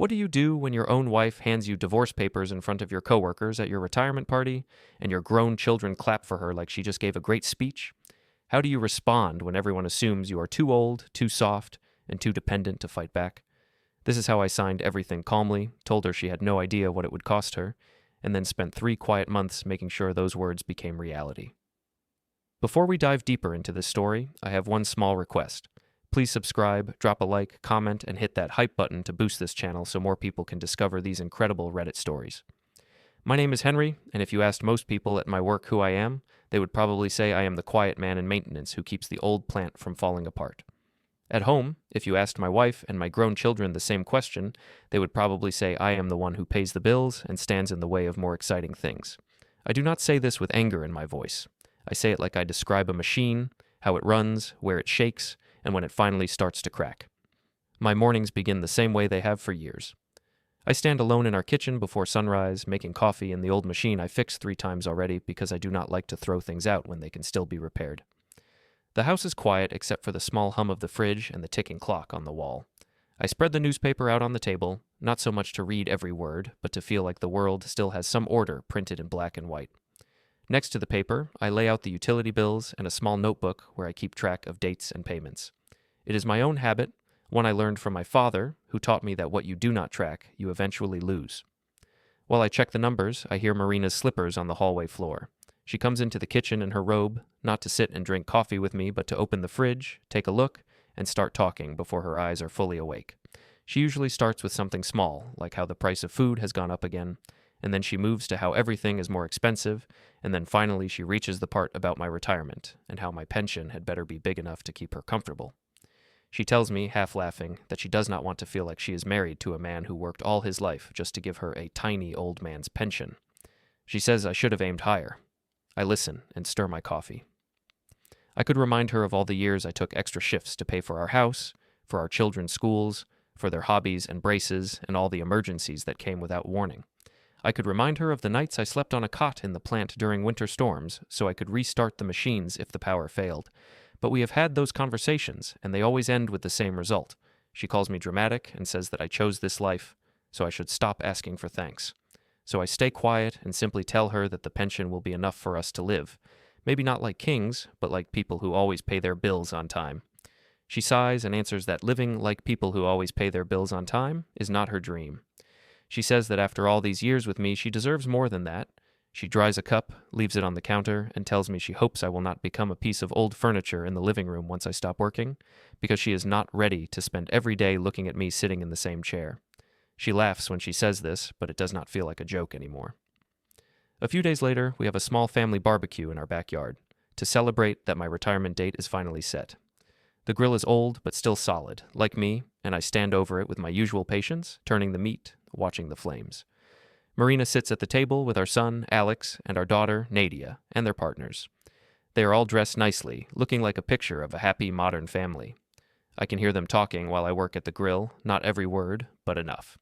What do you do when your own wife hands you divorce papers in front of your coworkers at your retirement party and your grown children clap for her like she just gave a great speech? How do you respond when everyone assumes you are too old, too soft, and too dependent to fight back? This is how I signed everything calmly, told her she had no idea what it would cost her, and then spent 3 quiet months making sure those words became reality. Before we dive deeper into this story, I have one small request. Please subscribe, drop a like, comment, and hit that hype button to boost this channel so more people can discover these incredible Reddit stories. My name is Henry, and if you asked most people at my work who I am, they would probably say I am the quiet man in maintenance who keeps the old plant from falling apart. At home, if you asked my wife and my grown children the same question, they would probably say I am the one who pays the bills and stands in the way of more exciting things. I do not say this with anger in my voice. I say it like I describe a machine, how it runs, where it shakes, and when it finally starts to crack. My mornings begin the same way they have for years. I stand alone in our kitchen before sunrise, making coffee in the old machine I fixed 3 times already because I do not like to throw things out when they can still be repaired. The house is quiet except for the small hum of the fridge and the ticking clock on the wall. I spread the newspaper out on the table, not so much to read every word, but to feel like the world still has some order printed in black and white. Next to the paper, I lay out the utility bills and a small notebook where I keep track of dates and payments. It is my own habit, one I learned from my father, who taught me that what you do not track, you eventually lose. While I check the numbers, I hear Marina's slippers on the hallway floor. She comes into the kitchen in her robe, not to sit and drink coffee with me, but to open the fridge, take a look, and start talking before her eyes are fully awake. She usually starts with something small, like how the price of food has gone up again, and then she moves to how everything is more expensive, and then finally she reaches the part about my retirement, and how my pension had better be big enough to keep her comfortable. She tells me, half laughing, that she does not want to feel like she is married to a man who worked all his life just to give her a tiny old man's pension. She says I should have aimed higher. I listen and stir my coffee. I could remind her of all the years I took extra shifts to pay for our house, for our children's schools, for their hobbies and braces, and all the emergencies that came without warning. I could remind her of the nights I slept on a cot in the plant during winter storms so I could restart the machines if the power failed. But we have had those conversations, and they always end with the same result. She calls me dramatic and says that I chose this life, so I should stop asking for thanks. So I stay quiet and simply tell her that the pension will be enough for us to live. Maybe not like kings, but like people who always pay their bills on time. She sighs and answers that living like people who always pay their bills on time is not her dream. She says that after all these years with me, she deserves more than that. She dries a cup, leaves it on the counter, and tells me she hopes I will not become a piece of old furniture in the living room once I stop working, because she is not ready to spend every day looking at me sitting in the same chair. She laughs when she says this, but it does not feel like a joke anymore. A few days later, we have a small family barbecue in our backyard, to celebrate that my retirement date is finally set. The grill is old, but still solid, like me, and I stand over it with my usual patience, turning the meat, watching the flames. Marina sits at the table with our son, Alex, and our daughter, Nadia, and their partners. They are all dressed nicely, looking like a picture of a happy modern family. I can hear them talking while I work at the grill, not every word, but enough.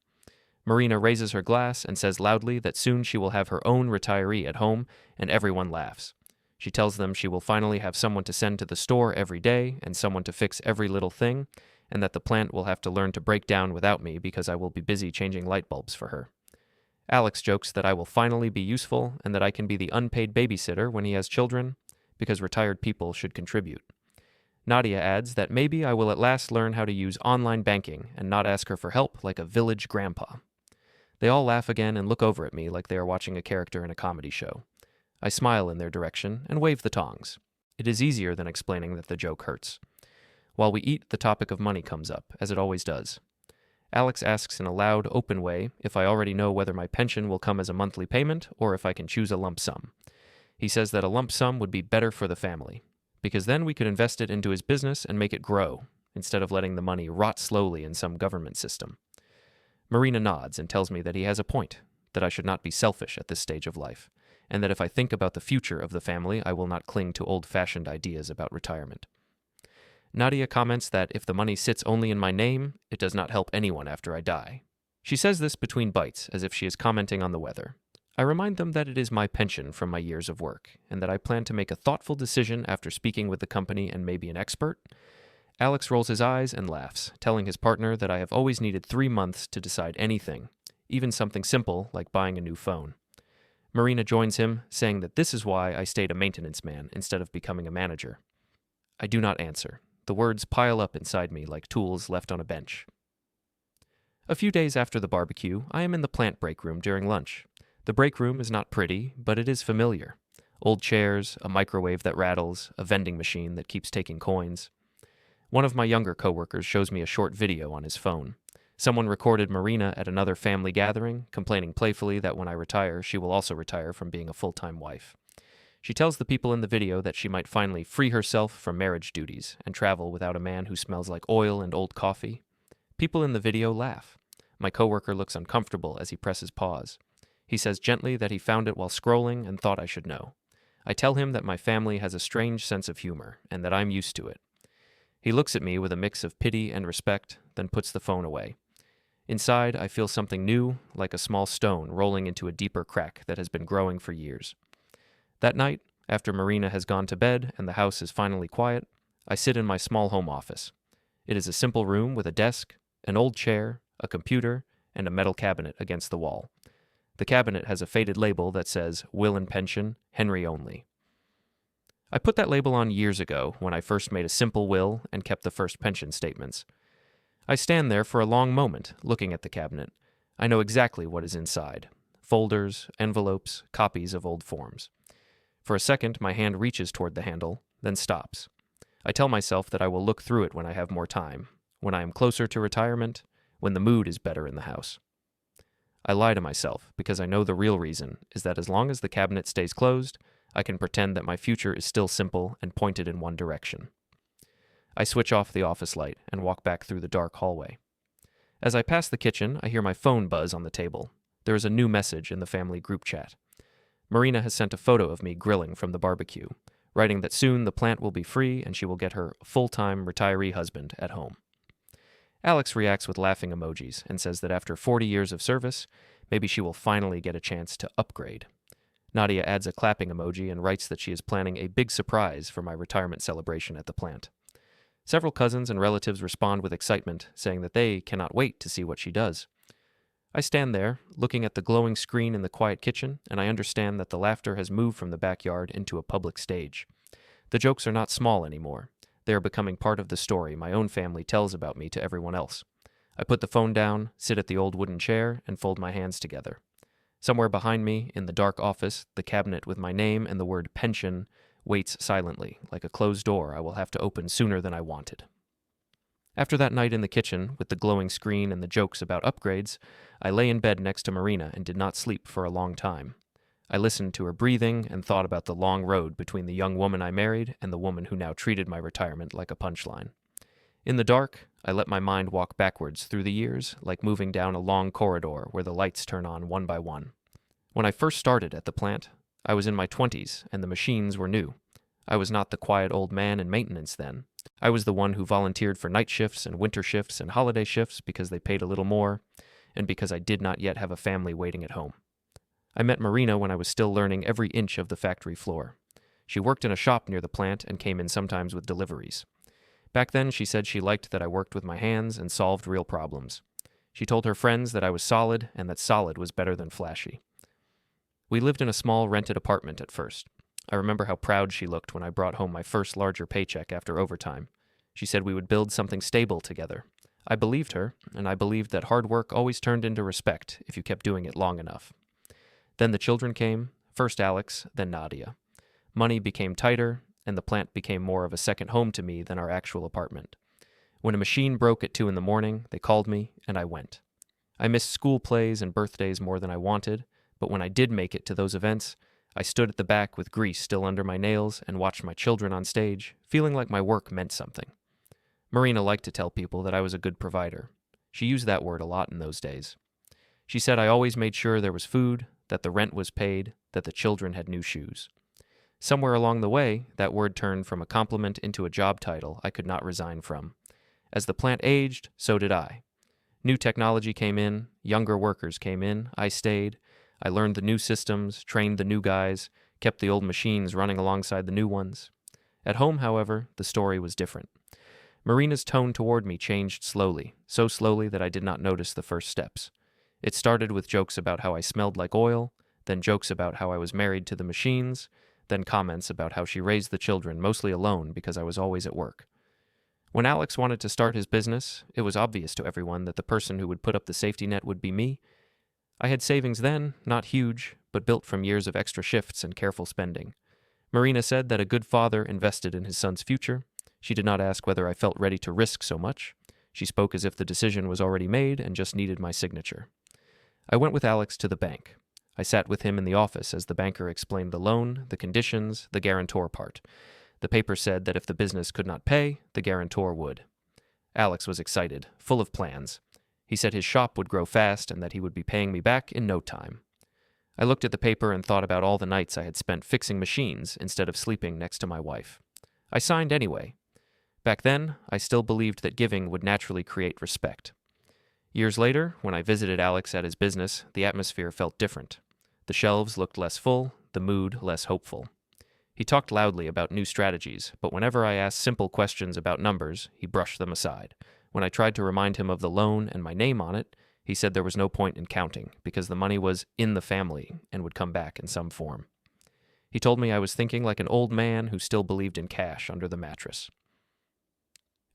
Marina raises her glass and says loudly that soon she will have her own retiree at home, and everyone laughs. She tells them she will finally have someone to send to the store every day and someone to fix every little thing, and that the plant will have to learn to break down without me because I will be busy changing light bulbs for her. Alex jokes that I will finally be useful and that I can be the unpaid babysitter when he has children, because retired people should contribute. Nadia adds that maybe I will at last learn how to use online banking and not ask her for help like a village grandpa. They all laugh again and look over at me like they are watching a character in a comedy show. I smile in their direction and wave the tongs. It is easier than explaining that the joke hurts. While we eat, the topic of money comes up, as it always does. Alex asks in a loud, open way if I already know whether my pension will come as a monthly payment or if I can choose a lump sum. He says that a lump sum would be better for the family, because then we could invest it into his business and make it grow, instead of letting the money rot slowly in some government system. Marina nods and tells me that he has a point, that I should not be selfish at this stage of life, and that if I think about the future of the family, I will not cling to old-fashioned ideas about retirement. Nadia comments that if the money sits only in my name, it does not help anyone after I die. She says this between bites, as if she is commenting on the weather. I remind them that it is my pension from my years of work, and that I plan to make a thoughtful decision after speaking with the company and maybe an expert. Alex rolls his eyes and laughs, telling his partner that I have always needed 3 months to decide anything, even something simple like buying a new phone. Marina joins him, saying that this is why I stayed a maintenance man instead of becoming a manager. I do not answer. The words pile up inside me like tools left on a bench. A few days after the barbecue, I am in the plant break room during lunch. The break room is not pretty, but it is familiar. Old chairs, a microwave that rattles, a vending machine that keeps taking coins. One of my younger coworkers shows me a short video on his phone. Someone recorded Marina at another family gathering, complaining playfully that when I retire, she will also retire from being a full-time wife. She tells the people in the video that she might finally free herself from marriage duties and travel without a man who smells like oil and old coffee. People in the video laugh. My coworker looks uncomfortable as he presses pause. He says gently that he found it while scrolling and thought I should know. I tell him that my family has a strange sense of humor and that I'm used to it. He looks at me with a mix of pity and respect, then puts the phone away. Inside, I feel something new, like a small stone rolling into a deeper crack that has been growing for years. That night, after Marina has gone to bed and the house is finally quiet, I sit in my small home office. It is a simple room with a desk, an old chair, a computer, and a metal cabinet against the wall. The cabinet has a faded label that says, Will and Pension, Henry Only. I put that label on years ago when I first made a simple will and kept the first pension statements. I stand there for a long moment, looking at the cabinet. I know exactly what is inside. Folders, envelopes, copies of old forms. For a second, my hand reaches toward the handle, then stops. I tell myself that I will look through it when I have more time, when I am closer to retirement, when the mood is better in the house. I lie to myself because I know the real reason is that as long as the cabinet stays closed, I can pretend that my future is still simple and pointed in one direction. I switch off the office light and walk back through the dark hallway. As I pass the kitchen, I hear my phone buzz on the table. There is a new message in the family group chat. Marina has sent a photo of me grilling from the barbecue, writing that soon the plant will be free and she will get her full-time retiree husband at home. Alex reacts with laughing emojis and says that after 40 years of service, maybe she will finally get a chance to upgrade. Nadia adds a clapping emoji and writes that she is planning a big surprise for my retirement celebration at the plant. Several cousins and relatives respond with excitement, saying that they cannot wait to see what she does. I stand there, looking at the glowing screen in the quiet kitchen, and I understand that the laughter has moved from the backyard into a public stage. The jokes are not small anymore. They are becoming part of the story my own family tells about me to everyone else. I put the phone down, sit at the old wooden chair, and fold my hands together. Somewhere behind me, in the dark office, the cabinet with my name and the word pension waits silently, like a closed door I will have to open sooner than I wanted. After that night in the kitchen, with the glowing screen and the jokes about upgrades, I lay in bed next to Marina and did not sleep for a long time. I listened to her breathing and thought about the long road between the young woman I married and the woman who now treated my retirement like a punchline. In the dark, I let my mind walk backwards through the years, like moving down a long corridor where the lights turn on one by one. When I first started at the plant, I was in my 20s and the machines were new. I was not the quiet old man in maintenance then. I was the one who volunteered for night shifts and winter shifts and holiday shifts because they paid a little more, and because I did not yet have a family waiting at home. I met Marina when I was still learning every inch of the factory floor. She worked in a shop near the plant and came in sometimes with deliveries. Back then, she said she liked that I worked with my hands and solved real problems. She told her friends that I was solid and that solid was better than flashy. We lived in a small rented apartment at first. I remember how proud she looked when I brought home my first larger paycheck after overtime. She said we would build something stable together. I believed her, and I believed that hard work always turned into respect if you kept doing it long enough. Then the children came, first Alex, then Nadia. Money became tighter, and the plant became more of a second home to me than our actual apartment. When a machine broke at 2 a.m, they called me, and I went. I missed school plays and birthdays more than I wanted, but when I did make it to those events, I stood at the back with grease still under my nails and watched my children on stage, feeling like my work meant something. Marina liked to tell people that I was a good provider. She used that word a lot in those days. She said I always made sure there was food, that the rent was paid, that the children had new shoes. Somewhere along the way, that word turned from a compliment into a job title I could not resign from. As the plant aged, so did I. New technology came in, younger workers came in, I stayed. I learned the new systems, trained the new guys, kept the old machines running alongside the new ones. At home, however, the story was different. Marina's tone toward me changed slowly, so slowly that I did not notice the first steps. It started with jokes about how I smelled like oil, then jokes about how I was married to the machines, then comments about how she raised the children mostly alone because I was always at work. When Alex wanted to start his business, it was obvious to everyone that the person who would put up the safety net would be me. I had savings then, not huge, but built from years of extra shifts and careful spending. Marina said that a good father invested in his son's future. She did not ask whether I felt ready to risk so much. She spoke as if the decision was already made and just needed my signature. I went with Alex to the bank. I sat with him in the office as the banker explained the loan, the conditions, the guarantor part. The paper said that if the business could not pay, the guarantor would. Alex was excited, full of plans. He said his shop would grow fast and that he would be paying me back in no time. I looked at the paper and thought about all the nights I had spent fixing machines instead of sleeping next to my wife. I signed anyway. Back then, I still believed that giving would naturally create respect. Years later, when I visited Alex at his business, the atmosphere felt different. The shelves looked less full, the mood less hopeful. He talked loudly about new strategies, but whenever I asked simple questions about numbers, he brushed them aside. When I tried to remind him of the loan and my name on it, he said there was no point in counting, because the money was in the family and would come back in some form. He told me I was thinking like an old man who still believed in cash under the mattress.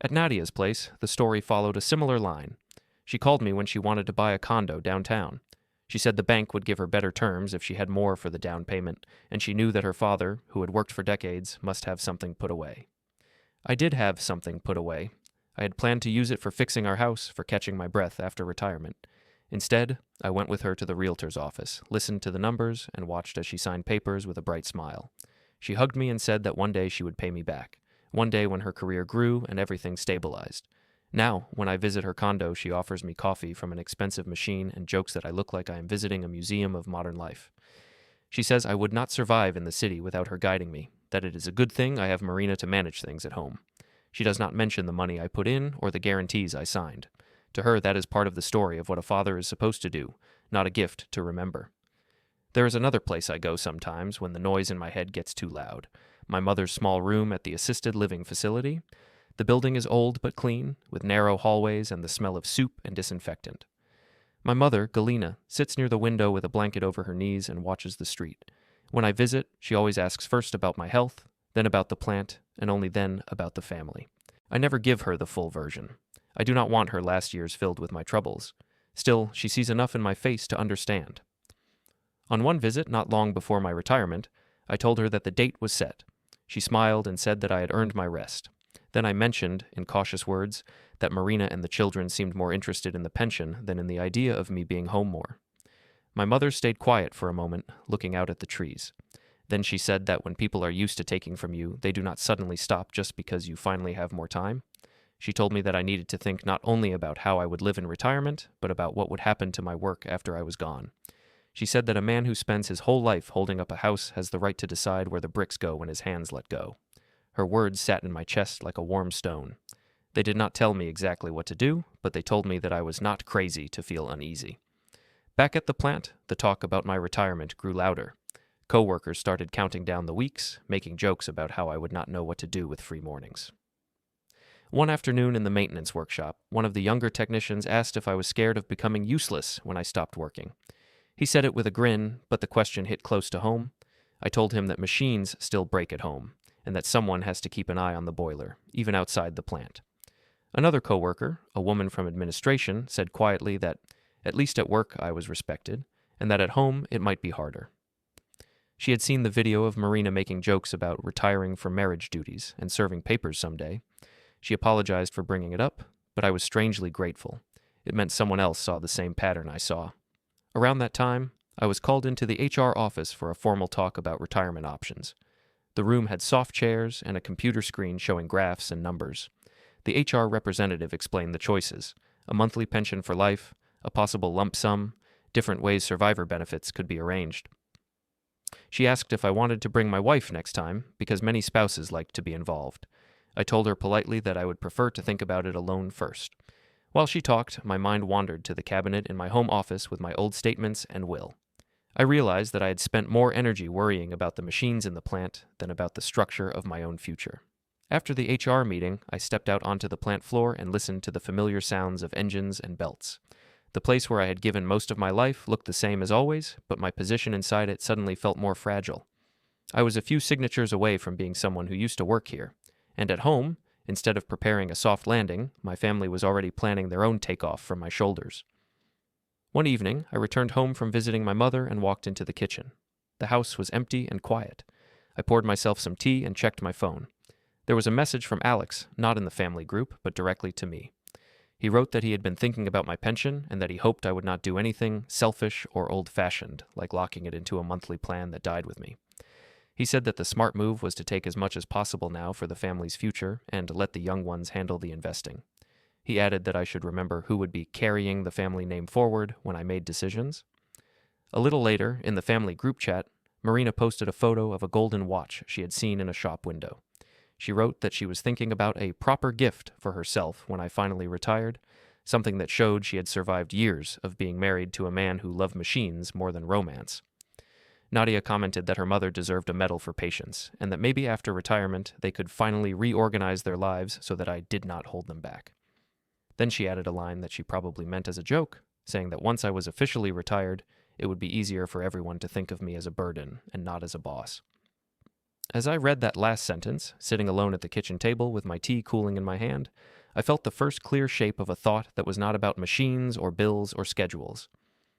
At Nadia's place, the story followed a similar line. She called me when she wanted to buy a condo downtown. She said the bank would give her better terms if she had more for the down payment, and she knew that her father, who had worked for decades, must have something put away. I did have something put away. I had planned to use it for fixing our house, for catching my breath after retirement. Instead, I went with her to the realtor's office, listened to the numbers, and watched as she signed papers with a bright smile. She hugged me and said that one day she would pay me back, one day when her career grew and everything stabilized. Now, when I visit her condo, she offers me coffee from an expensive machine and jokes that I look like I am visiting a museum of modern life. She says I would not survive in the city without her guiding me, that it is a good thing I have Marina to manage things at home. She does not mention the money I put in or the guarantees I signed. To her, that is part of the story of what a father is supposed to do, not a gift to remember. There is another place I go sometimes when the noise in my head gets too loud. My mother's small room at the assisted living facility. The building is old but clean, with narrow hallways and the smell of soup and disinfectant. My mother, Galina, sits near the window with a blanket over her knees and watches the street. When I visit, she always asks first about my health, then about the plant, and only then about the family. I never give her the full version. I do not want her last years filled with my troubles. Still, she sees enough in my face to understand. On one visit, not long before my retirement, I told her that the date was set. She smiled and said that I had earned my rest. Then I mentioned, in cautious words, that Marina and the children seemed more interested in the pension than in the idea of me being home more. My mother stayed quiet for a moment, looking out at the trees. Then she said that when people are used to taking from you, they do not suddenly stop just because you finally have more time. She told me that I needed to think not only about how I would live in retirement, but about what would happen to my work after I was gone. She said that a man who spends his whole life holding up a house has the right to decide where the bricks go when his hands let go. Her words sat in my chest like a warm stone. They did not tell me exactly what to do, but they told me that I was not crazy to feel uneasy. Back at the plant, the talk about my retirement grew louder. Coworkers started counting down the weeks, making jokes about how I would not know what to do with free mornings. One afternoon in the maintenance workshop, one of the younger technicians asked if I was scared of becoming useless when I stopped working. He said it with a grin, but the question hit close to home. I told him that machines still break at home, and that someone has to keep an eye on the boiler, even outside the plant. Another coworker, a woman from administration, said quietly that, at least at work, I was respected, and that at home it might be harder. She had seen the video of Marina making jokes about retiring from marriage duties and serving papers someday. She apologized for bringing it up, but I was strangely grateful. It meant someone else saw the same pattern I saw. Around that time, I was called into the HR office for a formal talk about retirement options. The room had soft chairs and a computer screen showing graphs and numbers. The HR representative explained the choices: a monthly pension for life, a possible lump sum, different ways survivor benefits could be arranged. She asked if I wanted to bring my wife next time, because many spouses like to be involved. I told her politely that I would prefer to think about it alone first. While she talked, my mind wandered to the cabinet in my home office with my old statements and will. I realized that I had spent more energy worrying about the machines in the plant than about the structure of my own future. After the HR meeting, I stepped out onto the plant floor and listened to the familiar sounds of engines and belts. The place where I had given most of my life looked the same as always, but my position inside it suddenly felt more fragile. I was a few signatures away from being someone who used to work here, and at home, instead of preparing a soft landing, my family was already planning their own takeoff from my shoulders. One evening, I returned home from visiting my mother and walked into the kitchen. The house was empty and quiet. I poured myself some tea and checked my phone. There was a message from Alex, not in the family group, but directly to me. He wrote that he had been thinking about my pension and that he hoped I would not do anything selfish or old-fashioned, like locking it into a monthly plan that died with me. He said that the smart move was to take as much as possible now for the family's future and let the young ones handle the investing. He added that I should remember who would be carrying the family name forward when I made decisions. A little later, in the family group chat, Marina posted a photo of a golden watch she had seen in a shop window. She wrote that she was thinking about a proper gift for herself when I finally retired, something that showed she had survived years of being married to a man who loved machines more than romance. Nadia commented that her mother deserved a medal for patience, and that maybe after retirement they could finally reorganize their lives so that I did not hold them back. Then she added a line that she probably meant as a joke, saying that once I was officially retired, it would be easier for everyone to think of me as a burden and not as a boss. As I read that last sentence, sitting alone at the kitchen table with my tea cooling in my hand, I felt the first clear shape of a thought that was not about machines or bills or schedules.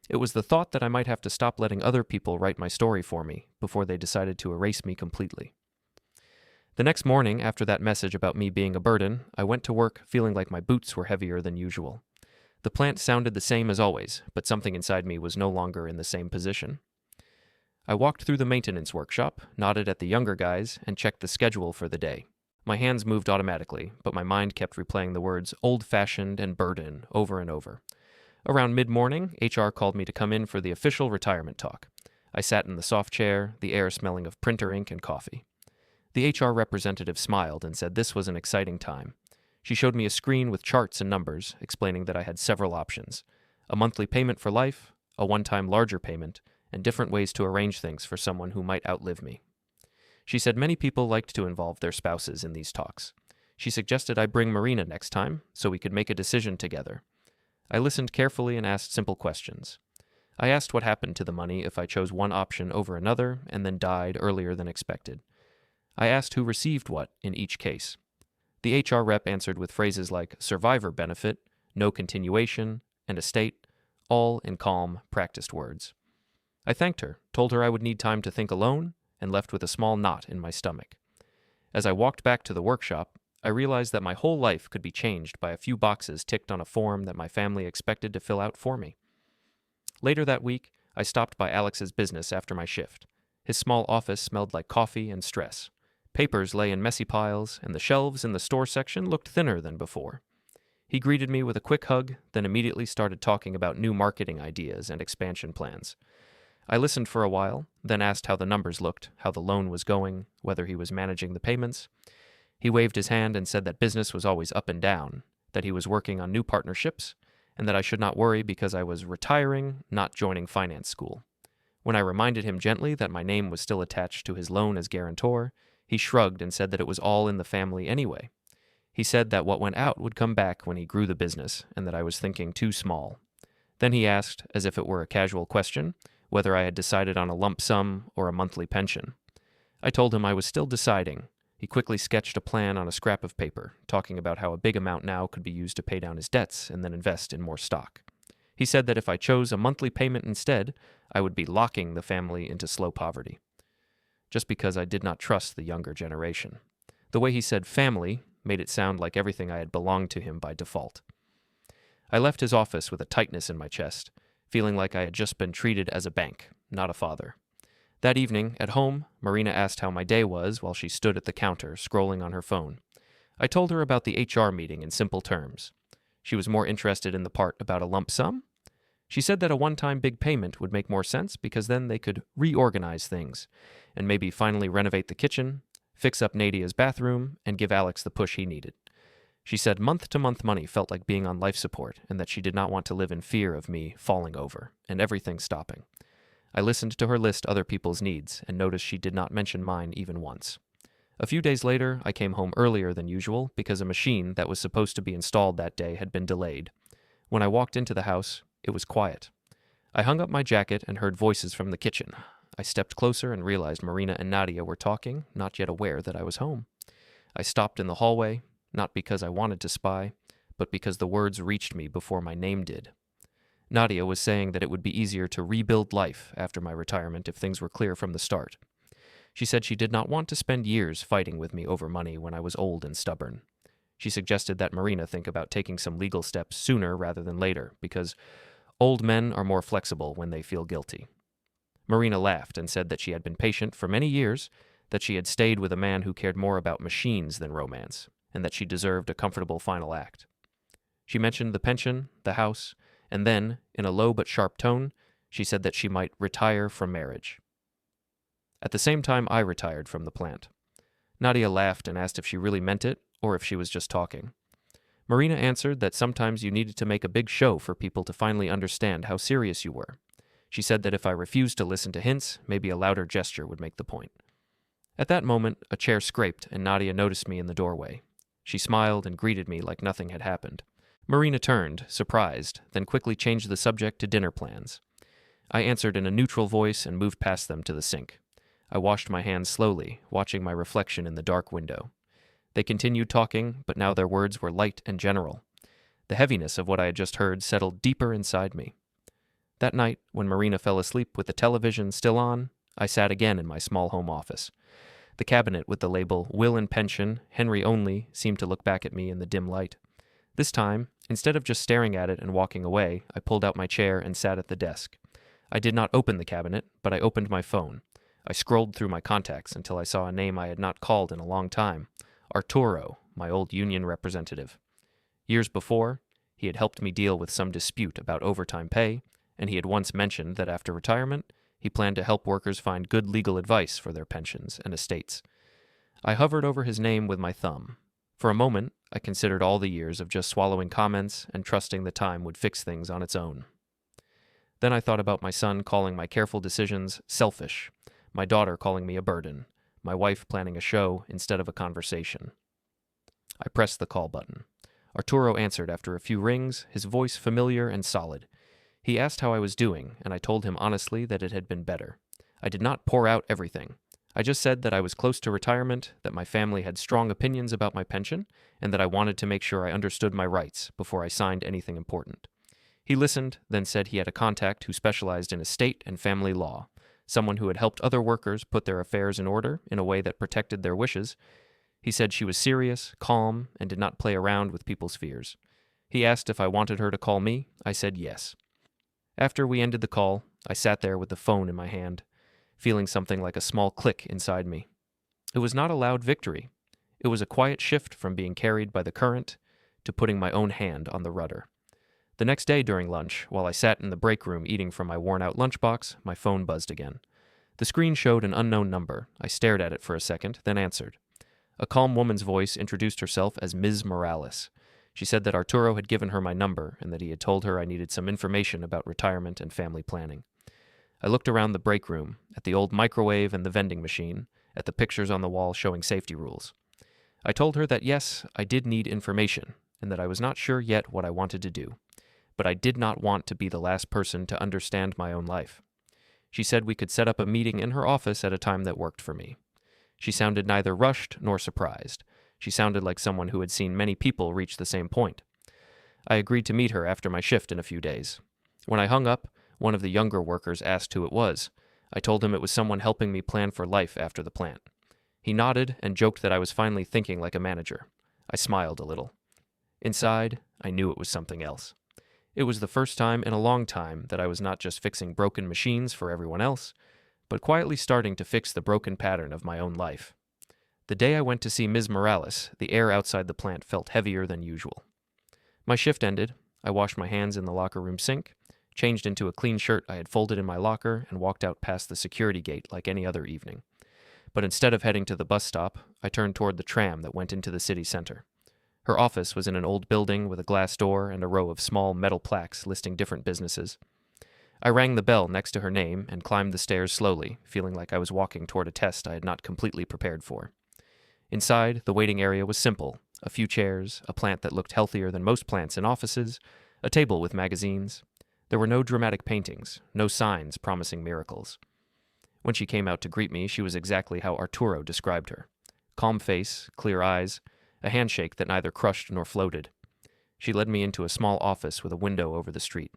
It was the thought that I might have to stop letting other people write my story for me before they decided to erase me completely. The next morning, after that message about me being a burden, I went to work feeling like my boots were heavier than usual. The plant sounded the same as always, but something inside me was no longer in the same position. I walked through the maintenance workshop, nodded at the younger guys, and checked the schedule for the day. My hands moved automatically, but my mind kept replaying the words old-fashioned and burden over and over. Around mid-morning, HR called me to come in for the official retirement talk. I sat in the soft chair, the air smelling of printer ink and coffee. The HR representative smiled and said this was an exciting time. She showed me a screen with charts and numbers, explaining that I had several options: a monthly payment for life, a one-time larger payment, and different ways to arrange things for someone who might outlive me. She said many people liked to involve their spouses in these talks. She suggested I bring Marina next time so we could make a decision together. I listened carefully and asked simple questions. I asked what happened to the money if I chose one option over another and then died earlier than expected. I asked who received what in each case. The HR rep answered with phrases like survivor benefit, no continuation, and estate, all in calm, practiced words. I thanked her, told her I would need time to think alone, and left with a small knot in my stomach. As I walked back to the workshop, I realized that my whole life could be changed by a few boxes ticked on a form that my family expected to fill out for me. Later that week, I stopped by Alex's business after my shift. His small office smelled like coffee and stress. Papers lay in messy piles, and the shelves in the store section looked thinner than before. He greeted me with a quick hug, then immediately started talking about new marketing ideas and expansion plans. I listened for a while, then asked how the numbers looked, how the loan was going, whether he was managing the payments. He waved his hand and said that business was always up and down, that he was working on new partnerships, and that I should not worry because I was retiring, not joining finance school. When I reminded him gently that my name was still attached to his loan as guarantor, he shrugged and said that it was all in the family anyway. He said that what went out would come back when he grew the business, and that I was thinking too small. Then he asked, as if it were a casual question, whether I had decided on a lump sum or a monthly pension. I told him I was still deciding. He quickly sketched a plan on a scrap of paper, talking about how a big amount now could be used to pay down his debts and then invest in more stock. He said that if I chose a monthly payment instead, I would be locking the family into slow poverty. Just because I did not trust the younger generation. The way he said family made it sound like everything I had belonged to him by default. I left his office with a tightness in my chest, feeling like I had just been treated as a bank, not a father. That evening, at home, Marina asked how my day was while she stood at the counter, scrolling on her phone. I told her about the HR meeting in simple terms. She was more interested in the part about a lump sum. She said that a one-time big payment would make more sense because then they could reorganize things and maybe finally renovate the kitchen, fix up Nadia's bathroom, and give Alex the push he needed. She said month-to-month money felt like being on life support and that she did not want to live in fear of me falling over and everything stopping. I listened to her list other people's needs and noticed she did not mention mine even once. A few days later, I came home earlier than usual because a machine that was supposed to be installed that day had been delayed. When I walked into the house, it was quiet. I hung up my jacket and heard voices from the kitchen. I stepped closer and realized Marina and Nadia were talking, not yet aware that I was home. I stopped in the hallway, not because I wanted to spy, but because the words reached me before my name did. Nadia was saying that it would be easier to rebuild life after my retirement if things were clear from the start. She said she did not want to spend years fighting with me over money when I was old and stubborn. She suggested that Marina think about taking some legal steps sooner rather than later, because old men are more flexible when they feel guilty. Marina laughed and said that she had been patient for many years, that she had stayed with a man who cared more about machines than romance, and that she deserved a comfortable final act. She mentioned the pension, the house, and then, in a low but sharp tone, she said that she might retire from marriage. At the same time, I retired from the plant. Nadia laughed and asked if she really meant it, or if she was just talking. Marina answered that sometimes you needed to make a big show for people to finally understand how serious you were. She said that if I refused to listen to hints, maybe a louder gesture would make the point. At that moment, a chair scraped, and Nadia noticed me in the doorway. She smiled and greeted me like nothing had happened. Marina turned, surprised, then quickly changed the subject to dinner plans. I answered in a neutral voice and moved past them to the sink. I washed my hands slowly, watching my reflection in the dark window. They continued talking, but now their words were light and general. The heaviness of what I had just heard settled deeper inside me. That night, when Marina fell asleep with the television still on, I sat again in my small home office. The cabinet with the label Will and Pension, Henry Only, seemed to look back at me in the dim light. This time, instead of just staring at it and walking away, I pulled out my chair and sat at the desk. I did not open the cabinet, but I opened my phone. I scrolled through my contacts until I saw a name I had not called in a long time. Arturo, my old union representative. Years before, he had helped me deal with some dispute about overtime pay, and he had once mentioned that after retirement, he planned to help workers find good legal advice for their pensions and estates. I hovered over his name with my thumb. For a moment, I considered all the years of just swallowing comments and trusting the time would fix things on its own. Then I thought about my son calling my careful decisions selfish, my daughter calling me a burden, my wife planning a show instead of a conversation. I pressed the call button. Arturo answered after a few rings, his voice familiar and solid. He asked how I was doing, and I told him honestly that it had been better. I did not pour out everything. I just said that I was close to retirement, that my family had strong opinions about my pension, and that I wanted to make sure I understood my rights before I signed anything important. He listened, then said he had a contact who specialized in estate and family law, someone who had helped other workers put their affairs in order in a way that protected their wishes. He said she was serious, calm, and did not play around with people's fears. He asked if I wanted her to call me. I said yes. After we ended the call, I sat there with the phone in my hand, feeling something like a small click inside me. It was not a loud victory. It was a quiet shift from being carried by the current to putting my own hand on the rudder. The next day during lunch, while I sat in the break room eating from my worn-out lunchbox, my phone buzzed again. The screen showed an unknown number. I stared at it for a second, then answered. A calm woman's voice introduced herself as Ms. Morales. She said that Arturo had given her my number and that he had told her I needed some information about retirement and family planning. I looked around the break room, at the old microwave and the vending machine, at the pictures on the wall showing safety rules. I told her that yes, I did need information, and that I was not sure yet what I wanted to do. But I did not want to be the last person to understand my own life. She said we could set up a meeting in her office at a time that worked for me. She sounded neither rushed nor surprised. She sounded like someone who had seen many people reach the same point. I agreed to meet her after my shift in a few days. When I hung up, one of the younger workers asked who it was. I told him it was someone helping me plan for life after the plant. He nodded and joked that I was finally thinking like a manager. I smiled a little. Inside, I knew it was something else. It was the first time in a long time that I was not just fixing broken machines for everyone else, but quietly starting to fix the broken pattern of my own life. The day I went to see Ms. Morales, the air outside the plant felt heavier than usual. My shift ended. I washed my hands in the locker room sink, changed into a clean shirt I had folded in my locker, and walked out past the security gate like any other evening. But instead of heading to the bus stop, I turned toward the tram that went into the city center. Her office was in an old building with a glass door and a row of small metal plaques listing different businesses. I rang the bell next to her name and climbed the stairs slowly, feeling like I was walking toward a test I had not completely prepared for. Inside, the waiting area was simple: a few chairs, a plant that looked healthier than most plants in offices, a table with magazines. There were no dramatic paintings, no signs promising miracles. When she came out to greet me, she was exactly how Arturo described her: calm face, clear eyes, a handshake that neither crushed nor floated. She led me into a small office with a window over the street.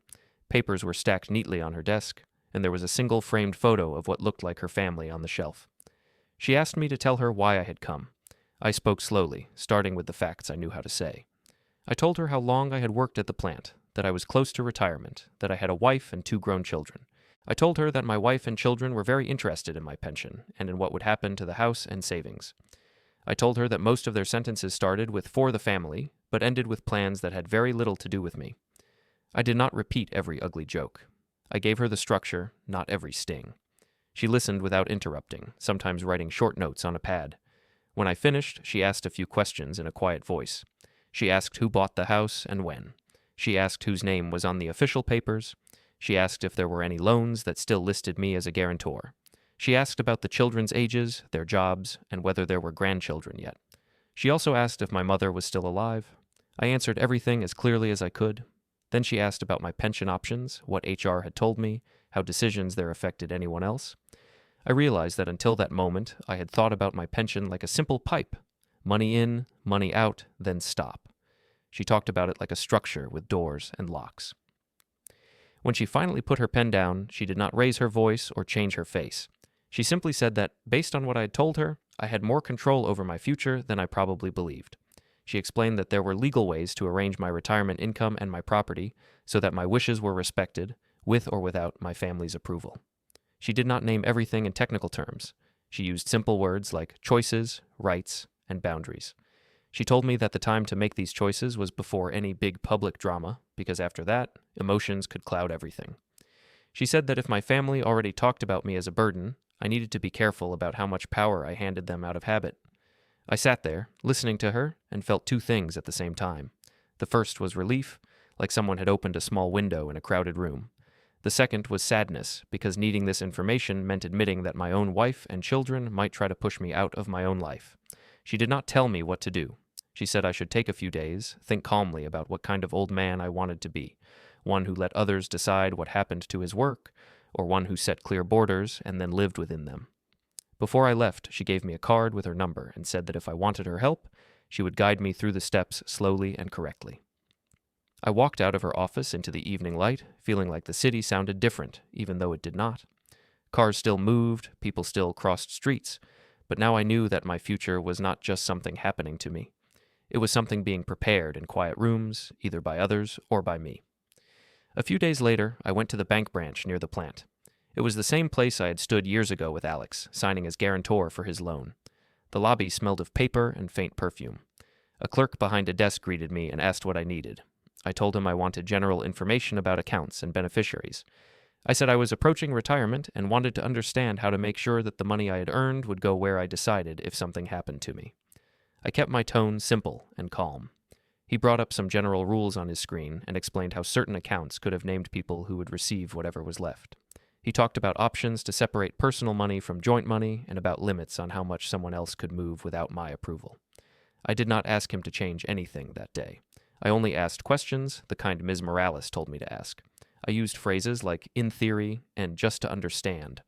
Papers were stacked neatly on her desk, and there was a single framed photo of what looked like her family on the shelf. She asked me to tell her why I had come. I spoke slowly, starting with the facts I knew how to say. I told her how long I had worked at the plant, that I was close to retirement, that I had a wife and 2 grown children. I told her that my wife and children were very interested in my pension and in what would happen to the house and savings. I told her that most of their sentences started with "for the family," but ended with plans that had very little to do with me. I did not repeat every ugly joke. I gave her the structure, not every sting. She listened without interrupting, sometimes writing short notes on a pad. When I finished, she asked a few questions in a quiet voice. She asked who bought the house and when. She asked whose name was on the official papers. She asked if there were any loans that still listed me as a guarantor. She asked about the children's ages, their jobs, and whether there were grandchildren yet. She also asked if my mother was still alive. I answered everything as clearly as I could. Then she asked about my pension options, what HR had told me, how decisions there affected anyone else. I realized that until that moment, I had thought about my pension like a simple pipe: money in, money out, then stop. She talked about it like a structure with doors and locks. When she finally put her pen down, she did not raise her voice or change her face. She simply said that, based on what I had told her, I had more control over my future than I probably believed. She explained that there were legal ways to arrange my retirement income and my property so that my wishes were respected, with or without my family's approval. She did not name everything in technical terms. She used simple words like choices, rights, and boundaries. She told me that the time to make these choices was before any big public drama, because after that, emotions could cloud everything. She said that if my family already talked about me as a burden, I needed to be careful about how much power I handed them out of habit. I sat there, listening to her, and felt 2 things at the same time. The first was relief, like someone had opened a small window in a crowded room. The second was sadness, because needing this information meant admitting that my own wife and children might try to push me out of my own life. She did not tell me what to do. She said I should take a few days, think calmly about what kind of old man I wanted to be: one who let others decide what happened to his work, or one who set clear borders and then lived within them. Before I left, she gave me a card with her number and said that if I wanted her help, she would guide me through the steps slowly and correctly. I walked out of her office into the evening light, feeling like the city sounded different, even though it did not. Cars still moved, people still crossed streets, but now I knew that my future was not just something happening to me. It was something being prepared in quiet rooms, either by others or by me. A few days later, I went to the bank branch near the plant. It was the same place I had stood years ago with Alex, signing as guarantor for his loan. The lobby smelled of paper and faint perfume. A clerk behind a desk greeted me and asked what I needed. I told him I wanted general information about accounts and beneficiaries. I said I was approaching retirement and wanted to understand how to make sure that the money I had earned would go where I decided if something happened to me. I kept my tone simple and calm. He brought up some general rules on his screen and explained how certain accounts could have named people who would receive whatever was left. He talked about options to separate personal money from joint money and about limits on how much someone else could move without my approval. I did not ask him to change anything that day. I only asked questions, the kind Ms. Morales told me to ask. I used phrases like "in theory" and "just to understand."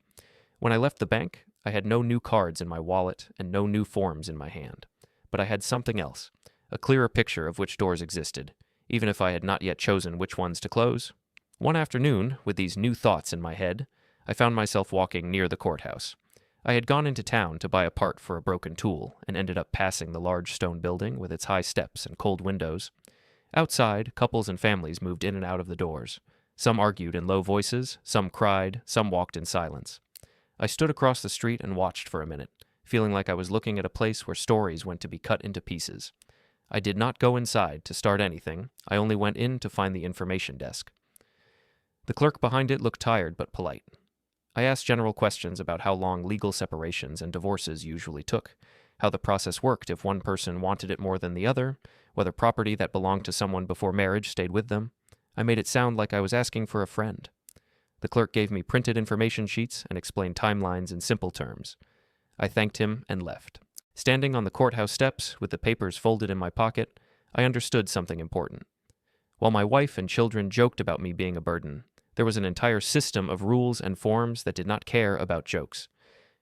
When I left the bank, I had no new cards in my wallet and no new forms in my hand. But I had something else, a clearer picture of which doors existed, even if I had not yet chosen which ones to close. One afternoon, with these new thoughts in my head, I found myself walking near the courthouse. I had gone into town to buy a part for a broken tool and ended up passing the large stone building with its high steps and cold windows. Outside, couples and families moved in and out of the doors. Some argued in low voices, some cried, some walked in silence. I stood across the street and watched for a minute, feeling like I was looking at a place where stories went to be cut into pieces. I did not go inside to start anything. I only went in to find the information desk. The clerk behind it looked tired but polite. I asked general questions about how long legal separations and divorces usually took, how the process worked if one person wanted it more than the other, whether property that belonged to someone before marriage stayed with them. I made it sound like I was asking for a friend. The clerk gave me printed information sheets and explained timelines in simple terms. I thanked him and left. Standing on the courthouse steps with the papers folded in my pocket, I understood something important. While my wife and children joked about me being a burden, there was an entire system of rules and forms that did not care about jokes.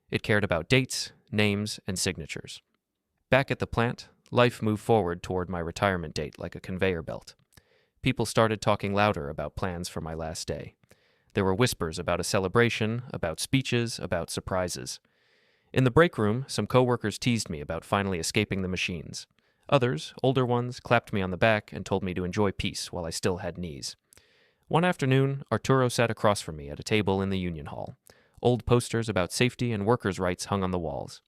It cared about dates, names, and signatures. Back at the plant, life moved forward toward my retirement date like a conveyor belt. People started talking louder about plans for my last day. There were whispers about a celebration, about speeches, about surprises. In the break room, some coworkers teased me about finally escaping the machines. Others, older ones, clapped me on the back and told me to enjoy peace while I still had knees. One afternoon, Arturo sat across from me at a table in the union hall. Old posters about safety and workers' rights hung on the walls.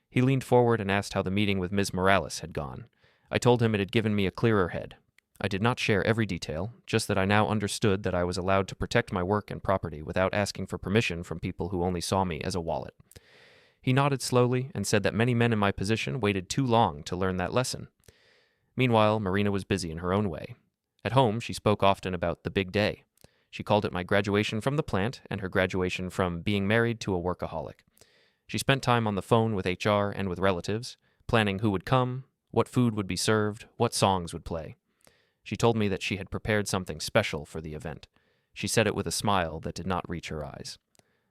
He leaned forward and asked how the meeting with Ms. Morales had gone. I told him it had given me a clearer head. I did not share every detail, just that I now understood that I was allowed to protect my work and property without asking for permission from people who only saw me as a wallet. He nodded slowly and said that many men in my position waited too long to learn that lesson. Meanwhile, Marina was busy in her own way. At home, she spoke often about the big day. She called it my graduation from the plant and her graduation from being married to a workaholic. She spent time on the phone with HR and with relatives, planning who would come, what food would be served, what songs would play. She told me that she had prepared something special for the event. She said it with a smile that did not reach her eyes.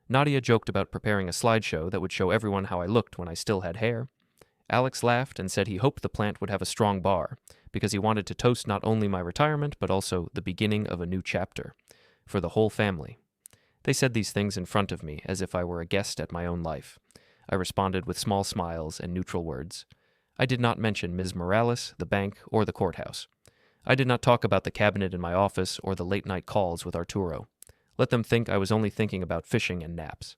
Nadia joked about preparing a slideshow that would show everyone how I looked when I still had hair. Alex laughed and said he hoped the plant would have a strong bar, because he wanted to toast not only my retirement, but also the beginning of a new chapter, for the whole family. They said these things in front of me as if I were a guest at my own life. I responded with small smiles and neutral words. I did not mention Ms. Morales, the bank, or the courthouse. I did not talk about the cabinet in my office or the late-night calls with Arturo. Let them think I was only thinking about fishing and naps.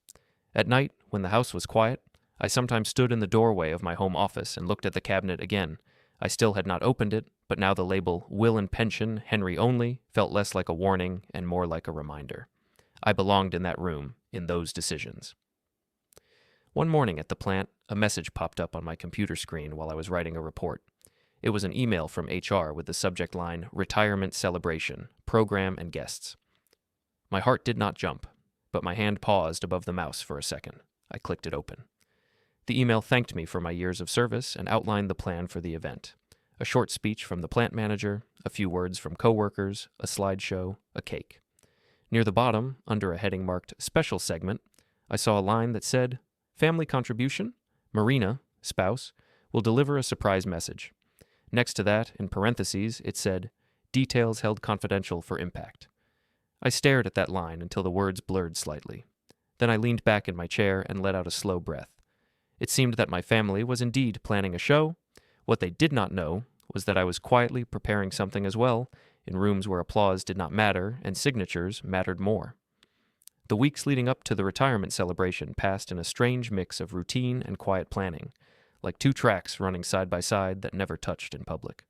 At night, when the house was quiet, I sometimes stood in the doorway of my home office and looked at the cabinet again. I still had not opened it, but now the label Will and Pension, Henry Only, felt less like a warning and more like a reminder. I belonged in that room, in those decisions. One morning at the plant, a message popped up on my computer screen while I was writing a report. It was an email from HR with the subject line, Retirement Celebration, Program and Guests. My heart did not jump, but my hand paused above the mouse for a second. I clicked it open. The email thanked me for my years of service and outlined the plan for the event. A short speech from the plant manager, a few words from coworkers, a slideshow, a cake. Near the bottom, under a heading marked Special Segment, I saw a line that said, Family contribution, Marina, spouse, will deliver a surprise message. Next to that, in parentheses, it said, Details held confidential for impact. I stared at that line until the words blurred slightly. Then I leaned back in my chair and let out a slow breath. It seemed that my family was indeed planning a show. What they did not know was that I was quietly preparing something as well, in rooms where applause did not matter and signatures mattered more. The weeks leading up to the retirement celebration passed in a strange mix of routine and quiet planning, like two tracks running side by side that never touched in public.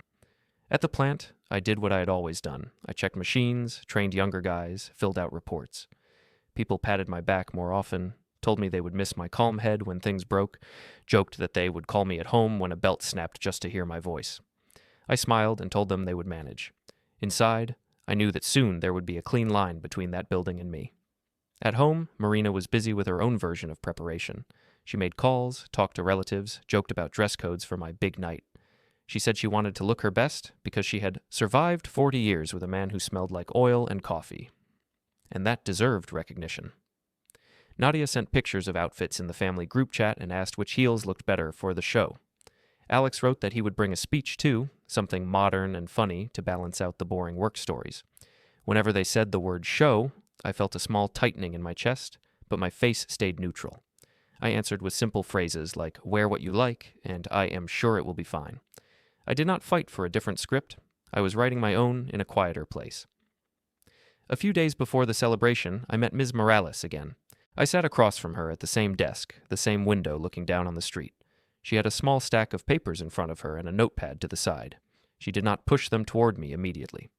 At the plant, I did what I had always done. I checked machines, trained younger guys, filled out reports. People patted my back more often, told me they would miss my calm head when things broke, joked that they would call me at home when a belt snapped just to hear my voice. I smiled and told them they would manage. Inside, I knew that soon there would be a clean line between that building and me. At home, Marina was busy with her own version of preparation. She made calls, talked to relatives, joked about dress codes for my big night. She said she wanted to look her best because she had survived 40 years with a man who smelled like oil and coffee. And that deserved recognition. Nadia sent pictures of outfits in the family group chat and asked which heels looked better for the show. Alex wrote that he would bring a speech too, something modern and funny to balance out the boring work stories. Whenever they said the word show, I felt a small tightening in my chest, but my face stayed neutral. I answered with simple phrases like, wear what you like, and I am sure it will be fine. I did not fight for a different script. I was writing my own in a quieter place. A few days before the celebration, I met Ms. Morales again. I sat across from her at the same desk, the same window looking down on the street. She had a small stack of papers in front of her and a notepad to the side. She did not push them toward me immediately.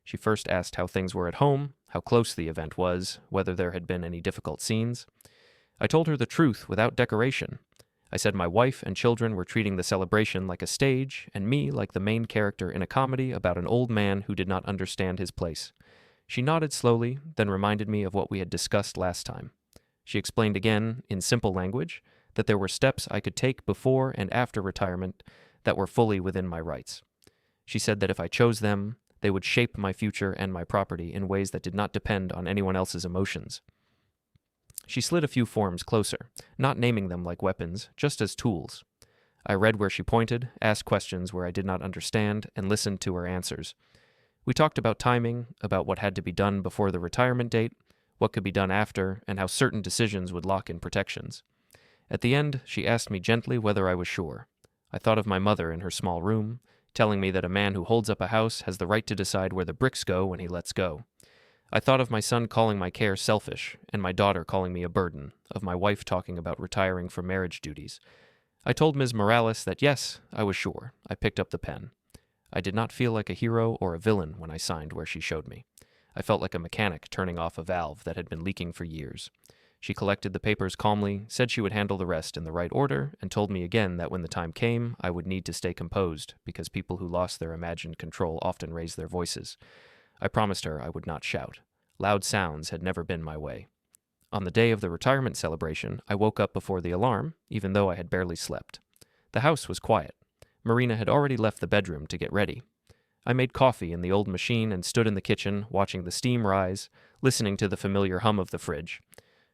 She first asked how things were at home, how close the event was, whether there had been any difficult scenes. I told her the truth without decoration. I said my wife and children were treating the celebration like a stage, and me like the main character in a comedy about an old man who did not understand his place. She nodded slowly, then reminded me of what we had discussed last time. She explained again, in simple language, that there were steps I could take before and after retirement that were fully within my rights. She said that if I chose them, they would shape my future and my property in ways that did not depend on anyone else's emotions. She slid a few forms closer, not naming them like weapons, just as tools. I read where she pointed, asked questions where I did not understand, and listened to her answers. We talked about timing, about what had to be done before the retirement date, what could be done after, and how certain decisions would lock in protections. At the end, she asked me gently whether I was sure. I thought of my mother in her small room, telling me that a man who holds up a house has the right to decide where the bricks go when he lets go. I thought of my son calling my care selfish, and my daughter calling me a burden, of my wife talking about retiring from marriage duties. I told Ms. Morales that yes, I was sure. I picked up the pen. I did not feel like a hero or a villain when I signed where she showed me. I felt like a mechanic turning off a valve that had been leaking for years. She collected the papers calmly, said she would handle the rest in the right order, and told me again that when the time came, I would need to stay composed, because people who lost their imagined control often raised their voices. I promised her I would not shout. Loud sounds had never been my way. On the day of the retirement celebration, I woke up before the alarm, even though I had barely slept. The house was quiet. Marina had already left the bedroom to get ready. I made coffee in the old machine and stood in the kitchen, watching the steam rise, listening to the familiar hum of the fridge.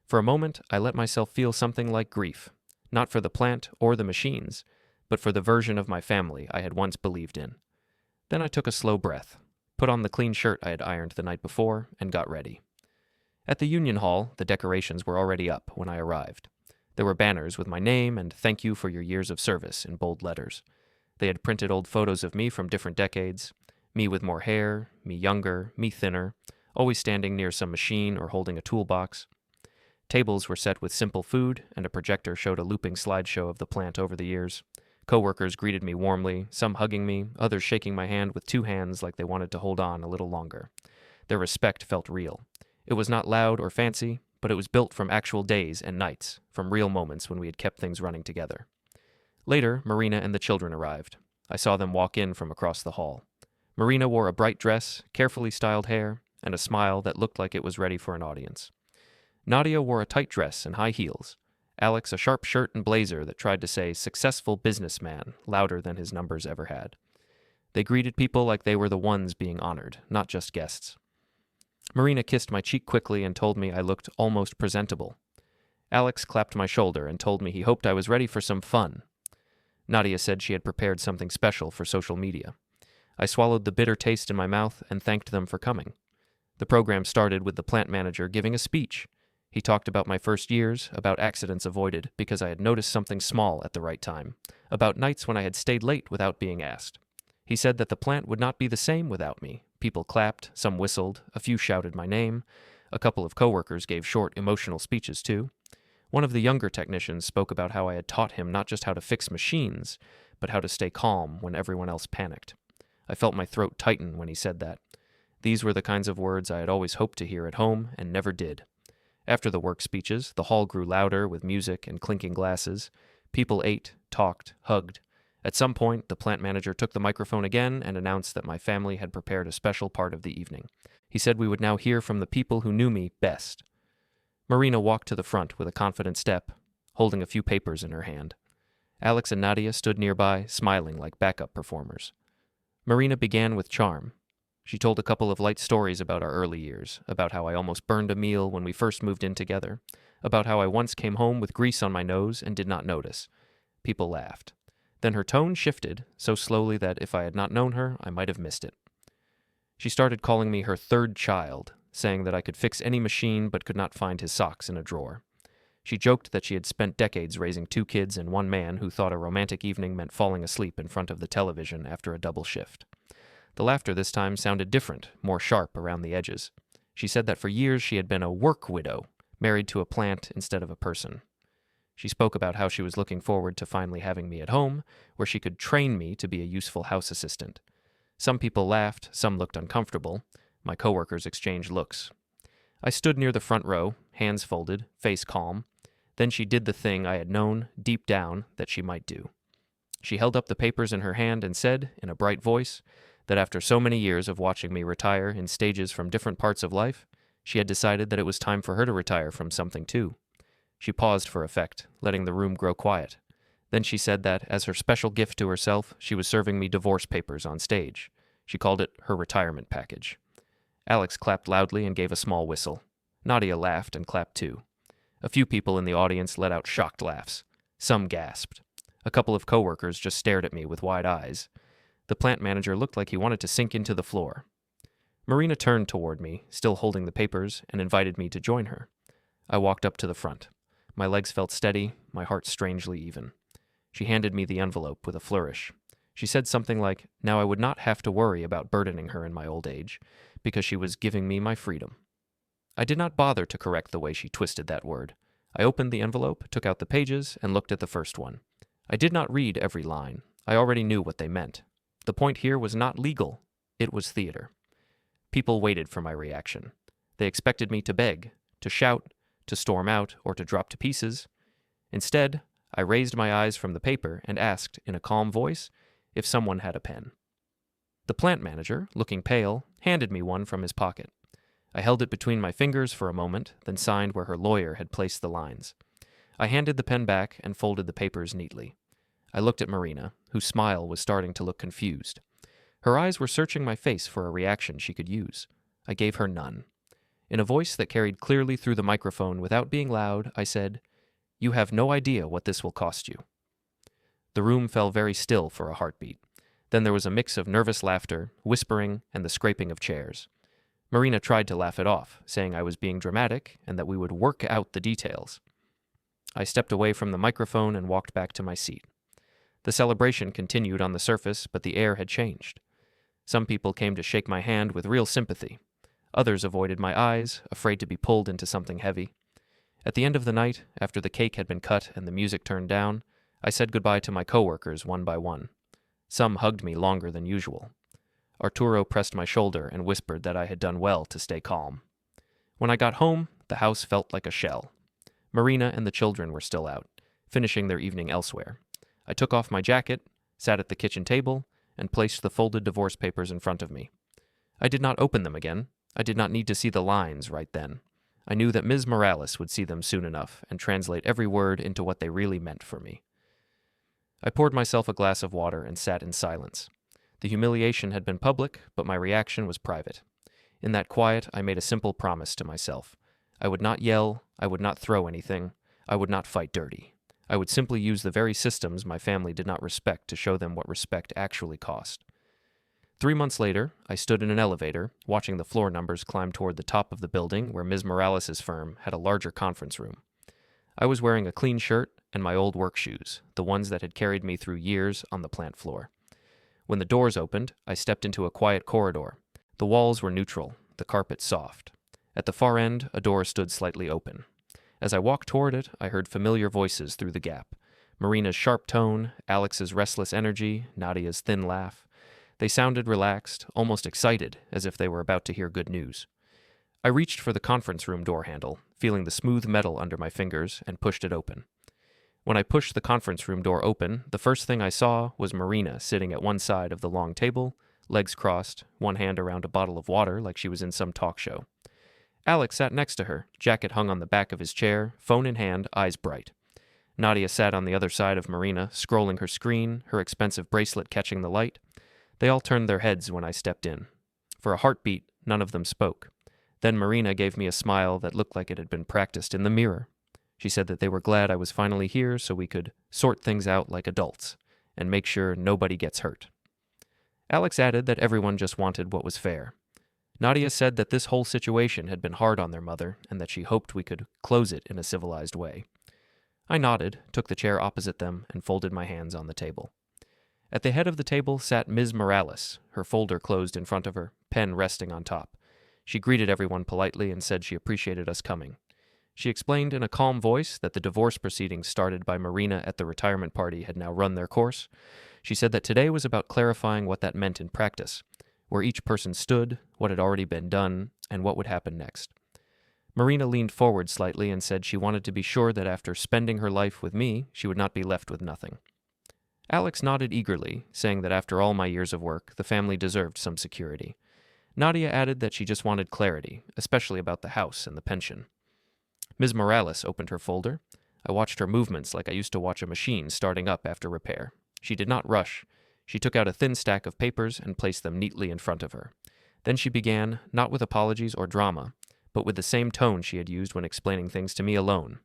For a moment, I let myself feel something like grief, not for the plant or the machines, but for the version of my family I had once believed in. Then I took a slow breath, put on the clean shirt I had ironed the night before, and got ready. At the Union Hall, the decorations were already up when I arrived. There were banners with my name and "Thank you for your years of service" in bold letters. They had printed old photos of me from different decades, me with more hair, me younger, me thinner, always standing near some machine or holding a toolbox. Tables were set with simple food, and a projector showed a looping slideshow of the plant over the years. Coworkers greeted me warmly, some hugging me, others shaking my hand with two hands like they wanted to hold on a little longer. Their respect felt real. It was not loud or fancy, but it was built from actual days and nights, from real moments when we had kept things running together. Later, Marina and the children arrived. I saw them walk in from across the hall. Marina wore a bright dress, carefully styled hair, and a smile that looked like it was ready for an audience. Nadia wore a tight dress and high heels. Alex a sharp shirt and blazer that tried to say "successful businessman" louder than his numbers ever had. They greeted people like they were the ones being honored, not just guests. Marina kissed my cheek quickly and told me I looked almost presentable. Alex clapped my shoulder and told me he hoped I was ready for some fun. Nadia said she had prepared something special for social media. I swallowed the bitter taste in my mouth and thanked them for coming. The program started with the plant manager giving a speech. He talked about my first years, about accidents avoided because I had noticed something small at the right time, about nights when I had stayed late without being asked. He said that the plant would not be the same without me. People clapped, some whistled, a few shouted my name. A couple of coworkers gave short, emotional speeches too. One of the younger technicians spoke about how I had taught him not just how to fix machines, but how to stay calm when everyone else panicked. I felt my throat tighten when he said that. These were the kinds of words I had always hoped to hear at home and never did. After the work speeches, the hall grew louder with music and clinking glasses. People ate, talked, hugged. At some point, the plant manager took the microphone again and announced that my family had prepared a special part of the evening. He said we would now hear from the people who knew me best. Marina walked to the front with a confident step, holding a few papers in her hand. Alex and Nadia stood nearby, smiling like backup performers. Marina began with charm. She told a couple of light stories about our early years, about how I almost burned a meal when we first moved in together, about how I once came home with grease on my nose and did not notice. People laughed. Then her tone shifted, so slowly that if I had not known her, I might have missed it. She started calling me her third child, saying that I could fix any machine but could not find his socks in a drawer. She joked that she had spent decades raising 2 kids and 1 man who thought a romantic evening meant falling asleep in front of the television after a double shift. The laughter this time sounded different, more sharp around the edges. She said that for years she had been a work widow, married to a plant instead of a person. She spoke about how she was looking forward to finally having me at home, where she could train me to be a useful house assistant. Some people laughed, some looked uncomfortable. My coworkers exchanged looks. I stood near the front row, hands folded, face calm. Then she did the thing I had known, deep down, that she might do. She held up the papers in her hand and said, in a bright voice, that after so many years of watching me retire in stages from different parts of life, she had decided that it was time for her to retire from something too. She paused for effect, letting the room grow quiet. Then she said that, as her special gift to herself, she was serving me divorce papers on stage. She called it her retirement package. Alex clapped loudly and gave a small whistle. Nadia laughed and clapped too. A few people in the audience let out shocked laughs. Some gasped. A couple of coworkers just stared at me with wide eyes. The plant manager looked like he wanted to sink into the floor. Marina turned toward me, still holding the papers, and invited me to join her. I walked up to the front. My legs felt steady, my heart strangely even. She handed me the envelope with a flourish. She said something like, now I would not have to worry about burdening her in my old age, because she was giving me my freedom. I did not bother to correct the way she twisted that word. I opened the envelope, took out the pages, and looked at the first one. I did not read every line. I already knew what they meant. The point here was not legal. It was theater. People waited for my reaction. They expected me to beg, to shout, to storm out, or to drop to pieces. Instead, I raised my eyes from the paper and asked, in a calm voice, if someone had a pen. The plant manager, looking pale, handed me one from his pocket. I held it between my fingers for a moment, then signed where her lawyer had placed the lines. I handed the pen back and folded the papers neatly. I looked at Marina, whose smile was starting to look confused. Her eyes were searching my face for a reaction she could use. I gave her none. In a voice that carried clearly through the microphone without being loud, I said, "You have no idea what this will cost you." The room fell very still for a heartbeat. Then there was a mix of nervous laughter, whispering, and the scraping of chairs. Marina tried to laugh it off, saying I was being dramatic and that we would work out the details. I stepped away from the microphone and walked back to my seat. The celebration continued on the surface, but the air had changed. Some people came to shake my hand with real sympathy. Others avoided my eyes, afraid to be pulled into something heavy. At the end of the night, after the cake had been cut and the music turned down, I said goodbye to my coworkers one by one. Some hugged me longer than usual. Arturo pressed my shoulder and whispered that I had done well to stay calm. When I got home, the house felt like a shell. Marina and the children were still out, finishing their evening elsewhere. I took off my jacket, sat at the kitchen table, and placed the folded divorce papers in front of me. I did not open them again. I did not need to see the lines right then. I knew that Ms. Morales would see them soon enough and translate every word into what they really meant for me. I poured myself a glass of water and sat in silence. The humiliation had been public, but my reaction was private. In that quiet, I made a simple promise to myself. I would not yell, I would not throw anything, I would not fight dirty. I would simply use the very systems my family did not respect to show them what respect actually cost. 3 months later, I stood in an elevator, watching the floor numbers climb toward the top of the building where Ms. Morales' firm had a larger conference room. I was wearing a clean shirt and my old work shoes, the ones that had carried me through years on the plant floor. When the doors opened, I stepped into a quiet corridor. The walls were neutral, the carpet soft. At the far end, a door stood slightly open. As I walked toward it, I heard familiar voices through the gap. Marina's sharp tone, Alex's restless energy, Nadia's thin laugh. They sounded relaxed, almost excited, as if they were about to hear good news. I reached for the conference room door handle, feeling the smooth metal under my fingers, and pushed it open. When I pushed the conference room door open, the first thing I saw was Marina sitting at one side of the long table, legs crossed, one hand around a bottle of water like she was in some talk show. Alex sat next to her, jacket hung on the back of his chair, phone in hand, eyes bright. Nadia sat on the other side of Marina, scrolling her screen, her expensive bracelet catching the light. They all turned their heads when I stepped in. For a heartbeat, none of them spoke. Then Marina gave me a smile that looked like it had been practiced in the mirror. She said that they were glad I was finally here so we could sort things out like adults and make sure nobody gets hurt. Alex added that everyone just wanted what was fair. Nadia said that this whole situation had been hard on their mother and that she hoped we could close it in a civilized way. I nodded, took the chair opposite them, and folded my hands on the table. At the head of the table sat Ms. Morales, her folder closed in front of her, pen resting on top. She greeted everyone politely and said she appreciated us coming. She explained in a calm voice that the divorce proceedings started by Marina at the retirement party had now run their course. She said that today was about clarifying what that meant in practice, where each person stood, what had already been done, and what would happen next. Marina leaned forward slightly and said she wanted to be sure that after spending her life with me, she would not be left with nothing. Alex nodded eagerly, saying that after all my years of work, the family deserved some security. Nadia added that she just wanted clarity, especially about the house and the pension. Ms. Morales opened her folder. I watched her movements like I used to watch a machine starting up after repair. She did not rush. She took out a thin stack of papers and placed them neatly in front of her. Then she began, not with apologies or drama, but with the same tone she had used when explaining things to me alone.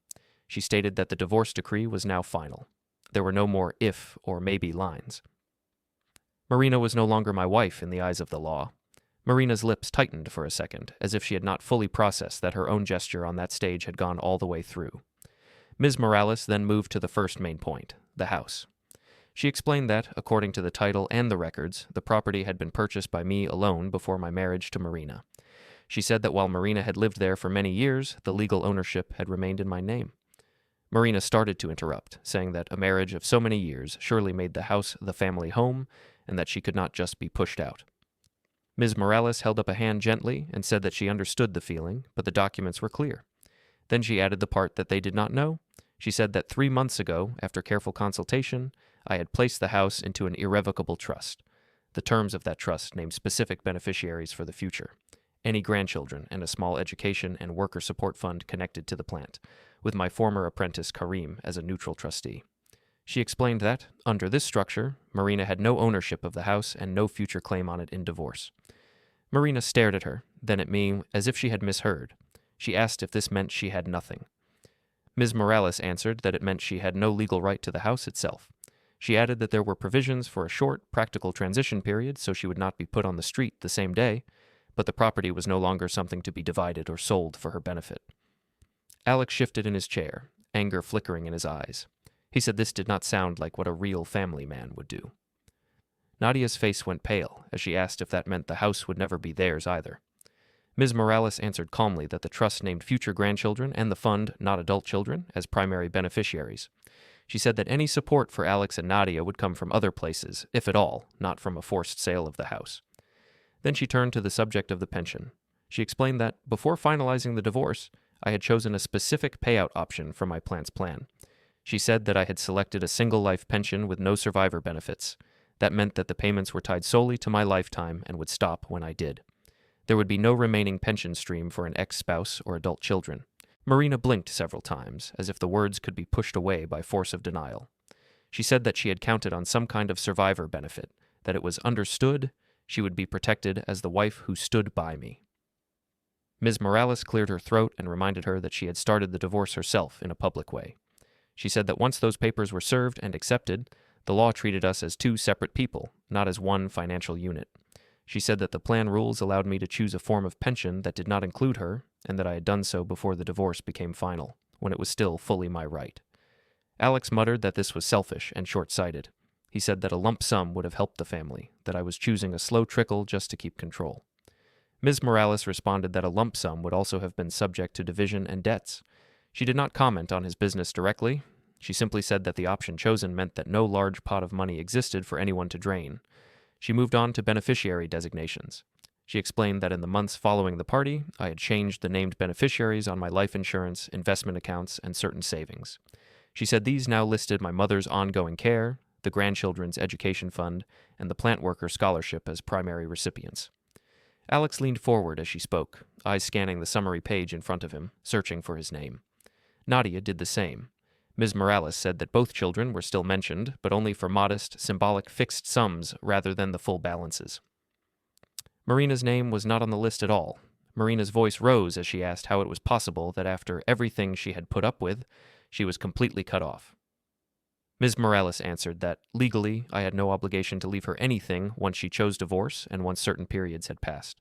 She stated that the divorce decree was now final. There were no more if or maybe lines. Marina was no longer my wife in the eyes of the law. Marina's lips tightened for a second, as if she had not fully processed that her own gesture on that stage had gone all the way through. Ms. Morales then moved to the first main point, the house. She explained that, according to the title and the records, the property had been purchased by me alone before my marriage to Marina. She said that while Marina had lived there for many years, the legal ownership had remained in my name. Marina started to interrupt, saying that a marriage of so many years surely made the house the family home, and that she could not just be pushed out. Ms. Morales held up a hand gently and said that she understood the feeling, but the documents were clear. Then she added the part that they did not know. She said that 3 months ago, after careful consultation, I had placed the house into an irrevocable trust. The terms of that trust named specific beneficiaries for the future: any grandchildren and a small education and worker support fund connected to the plant, with my former apprentice Karim as a neutral trustee. She explained that, under this structure, Marina had no ownership of the house and no future claim on it in divorce. Marina stared at her, then at me, as if she had misheard. She asked if this meant she had nothing. Ms. Morales answered that it meant she had no legal right to the house itself. She added that there were provisions for a short, practical transition period so she would not be put on the street the same day, but the property was no longer something to be divided or sold for her benefit. Alex shifted in his chair, anger flickering in his eyes. He said this did not sound like what a real family man would do. Nadia's face went pale as she asked if that meant the house would never be theirs either. Ms. Morales answered calmly that the trust named future grandchildren and the fund, not adult children, as primary beneficiaries. She said that any support for Alex and Nadia would come from other places, if at all, not from a forced sale of the house. Then she turned to the subject of the pension. She explained that, before finalizing the divorce, I had chosen a specific payout option for my plant's plan. She said that I had selected a single-life pension with no survivor benefits. That meant that the payments were tied solely to my lifetime and would stop when I did. There would be no remaining pension stream for an ex-spouse or adult children. Marina blinked several times, as if the words could be pushed away by force of denial. She said that she had counted on some kind of survivor benefit, that it was understood she would be protected as the wife who stood by me. Ms. Morales cleared her throat and reminded her that she had started the divorce herself in a public way. She said that once those papers were served and accepted, the law treated us as two separate people, not as one financial unit. She said that the plan rules allowed me to choose a form of pension that did not include her, and that I had done so before the divorce became final, when it was still fully my right. Alex muttered that this was selfish and short-sighted. He said that a lump sum would have helped the family, that I was choosing a slow trickle just to keep control. Ms. Morales responded that a lump sum would also have been subject to division and debts. She did not comment on his business directly. She simply said that the option chosen meant that no large pot of money existed for anyone to drain. She moved on to beneficiary designations. She explained that in the months following the party, I had changed the named beneficiaries on my life insurance, investment accounts, and certain savings. She said these now listed my mother's ongoing care, the grandchildren's education fund, and the plant worker scholarship as primary recipients. Alex leaned forward as she spoke, eyes scanning the summary page in front of him, searching for his name. Nadia did the same. Ms. Morales said that both children were still mentioned, but only for modest, symbolic fixed sums rather than the full balances. Marina's name was not on the list at all. Marina's voice rose as she asked how it was possible that after everything she had put up with, she was completely cut off. Ms. Morales answered that, legally, I had no obligation to leave her anything once she chose divorce and once certain periods had passed.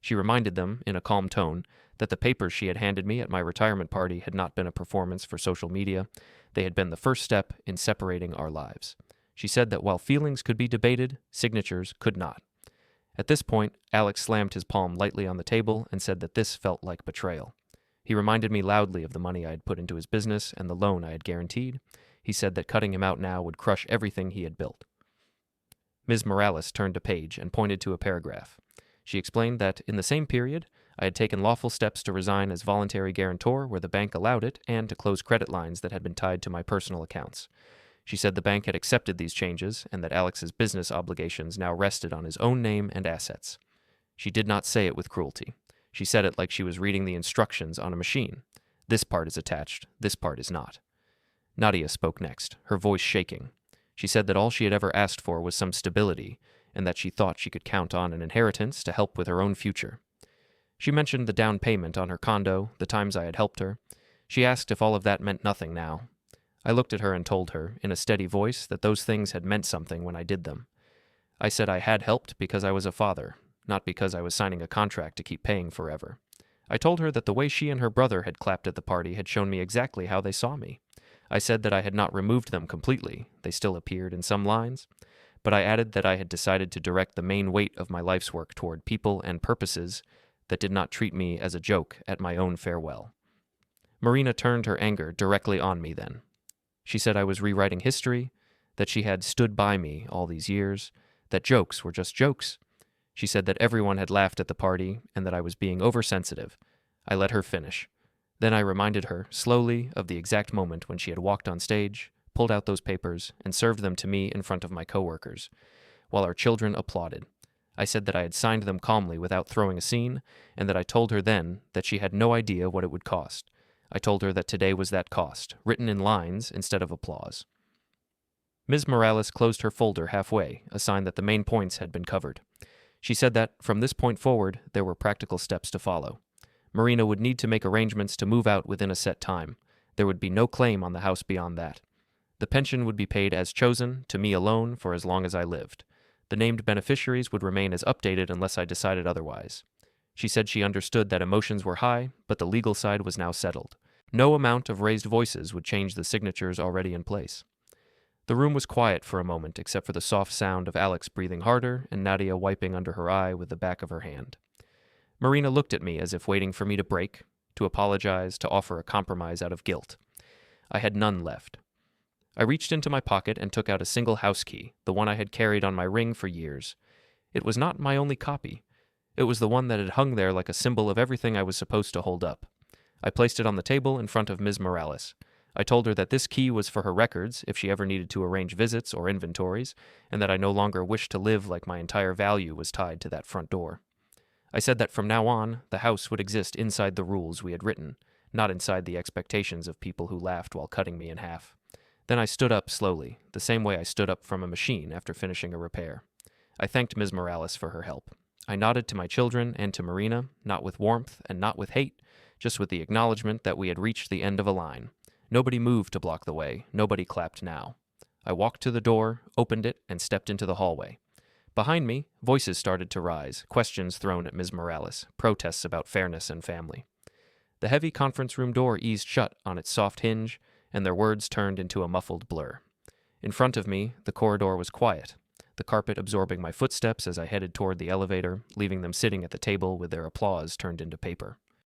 She reminded them, in a calm tone, that the papers she had handed me at my retirement party had not been a performance for social media. They had been the first step in separating our lives. She said that while feelings could be debated, signatures could not. At this point, Alex slammed his palm lightly on the table and said that this felt like betrayal. He reminded me loudly of the money I had put into his business and the loan I had guaranteed. He said that cutting him out now would crush everything he had built. Ms. Morales turned a page and pointed to a paragraph. She explained that, in the same period, I had taken lawful steps to resign as voluntary guarantor where the bank allowed it and to close credit lines that had been tied to my personal accounts. She said the bank had accepted these changes and that Alex's business obligations now rested on his own name and assets. She did not say it with cruelty. She said it like she was reading the instructions on a machine. This part is attached, this part is not. Nadia spoke next, her voice shaking. She said that all she had ever asked for was some stability, and that she thought she could count on an inheritance to help with her own future. She mentioned the down payment on her condo, the times I had helped her. She asked if all of that meant nothing now. I looked at her and told her, in a steady voice, that those things had meant something when I did them. I said I had helped because I was a father, not because I was signing a contract to keep paying forever. I told her that the way she and her brother had clapped at the party had shown me exactly how they saw me. I said that I had not removed them completely, they still appeared in some lines, but I added that I had decided to direct the main weight of my life's work toward people and purposes that did not treat me as a joke at my own farewell. Marina turned her anger directly on me then. She said I was rewriting history, that she had stood by me all these years, that jokes were just jokes. She said that everyone had laughed at the party and that I was being oversensitive. I let her finish. Then I reminded her, slowly, of the exact moment when she had walked on stage, pulled out those papers, and served them to me in front of my coworkers, while our children applauded. I said that I had signed them calmly without throwing a scene, and that I told her then that she had no idea what it would cost. I told her that today was that cost, written in lines instead of applause. Ms. Morales closed her folder halfway, a sign that the main points had been covered. She said that, from this point forward, there were practical steps to follow. Marina would need to make arrangements to move out within a set time. There would be no claim on the house beyond that. The pension would be paid as chosen, to me alone, for as long as I lived. The named beneficiaries would remain as updated unless I decided otherwise. She said she understood that emotions were high, but the legal side was now settled. No amount of raised voices would change the signatures already in place. The room was quiet for a moment, except for the soft sound of Alex breathing harder and Nadia wiping under her eye with the back of her hand. Marina looked at me as if waiting for me to break, to apologize, to offer a compromise out of guilt. I had none left. I reached into my pocket and took out a single house key, the one I had carried on my ring for years. It was not my only copy. It was the one that had hung there like a symbol of everything I was supposed to hold up. I placed it on the table in front of Ms. Morales. I told her that this key was for her records if she ever needed to arrange visits or inventories, and that I no longer wished to live like my entire value was tied to that front door. I said that from now on, the house would exist inside the rules we had written, not inside the expectations of people who laughed while cutting me in half. Then I stood up slowly, the same way I stood up from a machine after finishing a repair. I thanked Ms. Morales for her help. I nodded to my children and to Marina, not with warmth and not with hate, just with the acknowledgement that we had reached the end of a line. Nobody moved to block the way, nobody clapped now. I walked to the door, opened it, and stepped into the hallway. Behind me, voices started to rise, questions thrown at Ms. Morales, protests about fairness and family. The heavy conference room door eased shut on its soft hinge, and their words turned into a muffled blur. In front of me, the corridor was quiet, the carpet absorbing my footsteps as I headed toward the elevator, leaving them sitting at the table with their applause turned into paper.